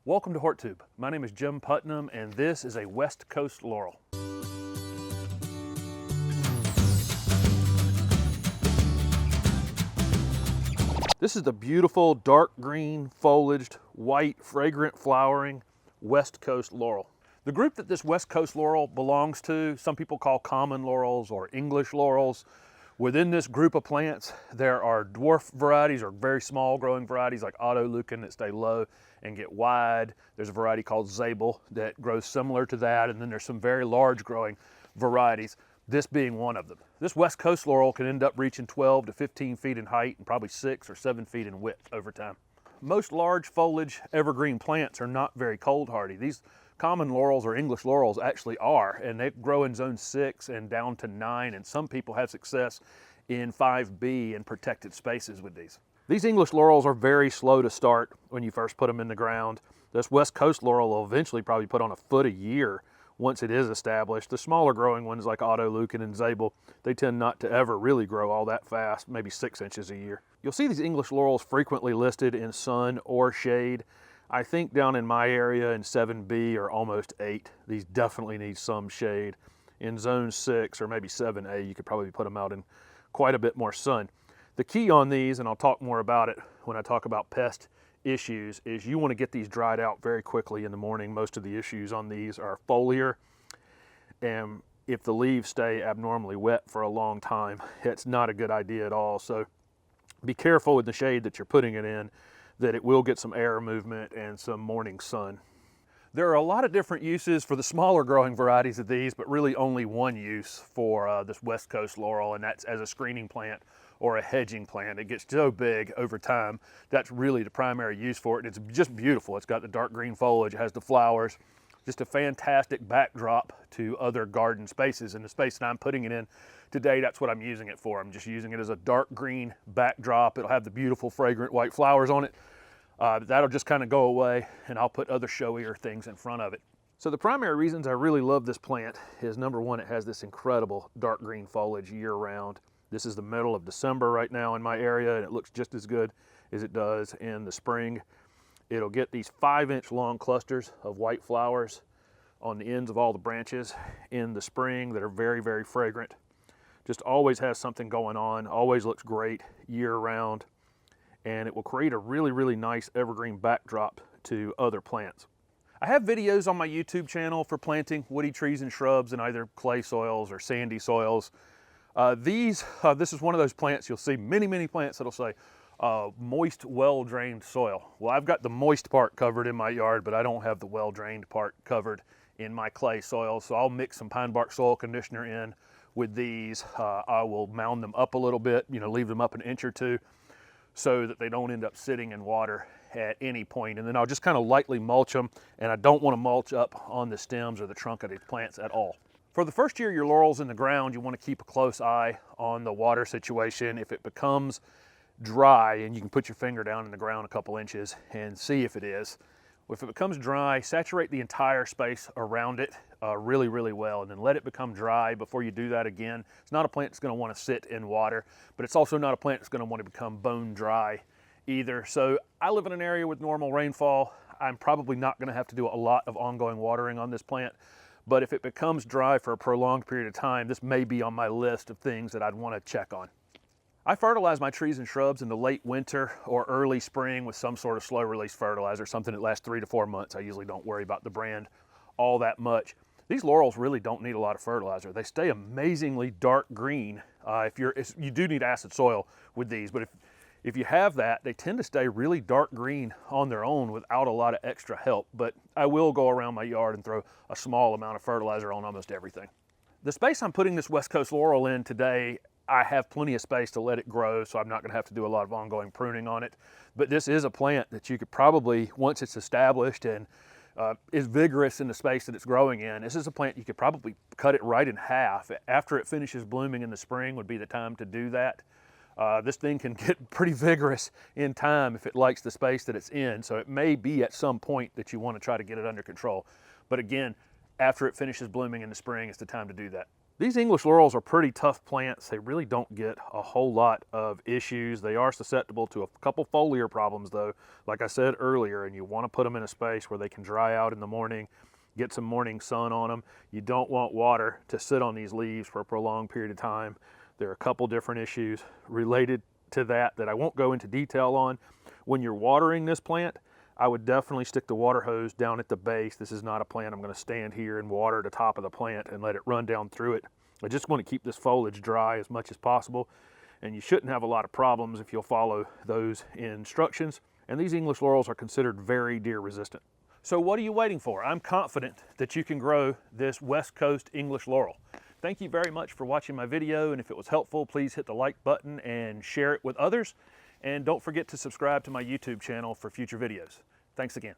Welcome to HortTube. My name is Jim Putnam and this is a West Coast Laurel. This is the beautiful dark green foliaged, white, fragrant flowering West Coast Laurel. The group that this West Coast Laurel belongs to, some people call common laurels or English laurels. Within this group of plants, there are dwarf varieties or very small growing varieties like autolucan that stay low and get wide. There's a variety called Zabel that grows similar to that, and then there's some very large growing varieties, this being one of them. This West Coast Laurel can end up reaching 12 to 15 feet in height and probably 6 or 7 feet in width over time. Most large foliage evergreen plants are not very cold hardy. These common laurels or English laurels actually are, and they grow in zone 6 and down to 9, and some people have success in 5B in protected spaces with these. These English laurels are very slow to start when you first put them in the ground. This West Coast Laurel will eventually probably put on a foot a year once it is established. The smaller growing ones like autolucan and Zabel, they tend not to ever really grow all that fast, maybe 6 inches a year. You'll see these English laurels frequently listed in sun or shade. I think down in my area in 7B or almost 8, these definitely need some shade. In zone 6 or maybe 7A, you could probably put them out in quite a bit more sun. The key on these, and I'll talk more about it when I talk about pest issues, is you want to get these dried out very quickly in the morning. Most of the issues on these are foliar, and if the leaves stay abnormally wet for a long time, it's not a good idea at all. So be careful with the shade that you're putting it in, that it will get some air movement and some morning sun. There are a lot of different uses for the smaller growing varieties of these, but really only one use for this West Coast Laurel, and that's as a screening plant or a hedging plant. It gets so big over time, that's really the primary use for it. And it's just beautiful. It's got the dark green foliage, it has the flowers, just a fantastic backdrop to other garden spaces. And the space that I'm putting it in today, that's what I'm using it for. I'm just using it as a dark green backdrop. It'll have the beautiful fragrant white flowers on it. That'll just kind of go away, and I'll put other showier things in front of it. So the primary reasons I really love this plant is, number one, it has this incredible dark green foliage year round. This is the middle of December right now in my area, and it looks just as good as it does in the spring. It'll get these 5-inch long clusters of white flowers on the ends of all the branches in the spring that are very, very fragrant. Just always has something going on, always looks great year round, and it will create a really, really nice evergreen backdrop to other plants. I have videos on my YouTube channel for planting woody trees and shrubs in either clay soils or sandy soils. This is one of those plants you'll see many plants that'll say moist, well-drained soil. Well, I've got the moist part covered in my yard, but I don't have the well-drained part covered in my clay soil. So I'll mix some pine bark soil conditioner in with these. I will mound them up a little bit, leave them up an inch or two so that they don't end up sitting in water at any point. And then I'll just kind of lightly mulch them, and I don't want to mulch up on the stems or the trunk of these plants at all. For the first year your laurel's in the ground, you want to keep a close eye on the water situation. If it becomes dry, and you can put your finger down in the ground a couple inches and see if it is. If it becomes dry, saturate the entire space around it really, really well, and then let it become dry before you do that again. It's not a plant that's going to want to sit in water, but it's also not a plant that's going to want to become bone dry either. So I live in an area with normal rainfall. I'm probably not going to have to do a lot of ongoing watering on this plant. But if it becomes dry for a prolonged period of time, this may be on my list of things that I'd want to check on. I fertilize my trees and shrubs in the late winter or early spring with some sort of slow release fertilizer, something that lasts 3 to 4 months. I usually don't worry about the brand all that much. These laurels really don't need a lot of fertilizer. They stay amazingly dark green. You do need acid soil with these, but if you have that, they tend to stay really dark green on their own without a lot of extra help. But I will go around my yard and throw a small amount of fertilizer on almost everything. The space I'm putting this West Coast Laurel in today, I have plenty of space to let it grow, so I'm not going to have to do a lot of ongoing pruning on it. But this is a plant that you could probably, once it's established and is vigorous in the space that it's growing in, this is a plant you could probably cut it right in half. After it finishes blooming in the spring would be the time to do that. This thing can get pretty vigorous in time if it likes the space that it's in, so it may be at some point that you want to try to get it under control. But again, after it finishes blooming in the spring, it's the time to do that. These English Laurels are pretty tough plants. They really don't get a whole lot of issues. They are susceptible to a couple foliar problems though, like I said earlier, and you want to put them in a space where they can dry out in the morning, get some morning sun on them. You don't want water to sit on these leaves for a prolonged period of time. There are a couple different issues related to that I won't go into detail on. When you're watering this plant, I would definitely stick the water hose down at the base. This is not a plant I'm going to stand here and water the top of the plant and let it run down through it. I just want to keep this foliage dry as much as possible, and you shouldn't have a lot of problems if you'll follow those instructions. And these English Laurels are considered very deer resistant. So what are you waiting for? I'm confident that you can grow this West Coast English Laurel. Thank you very much for watching my video, and if it was helpful, please hit the like button and share it with others. And don't forget to subscribe to my YouTube channel for future videos. Thanks again.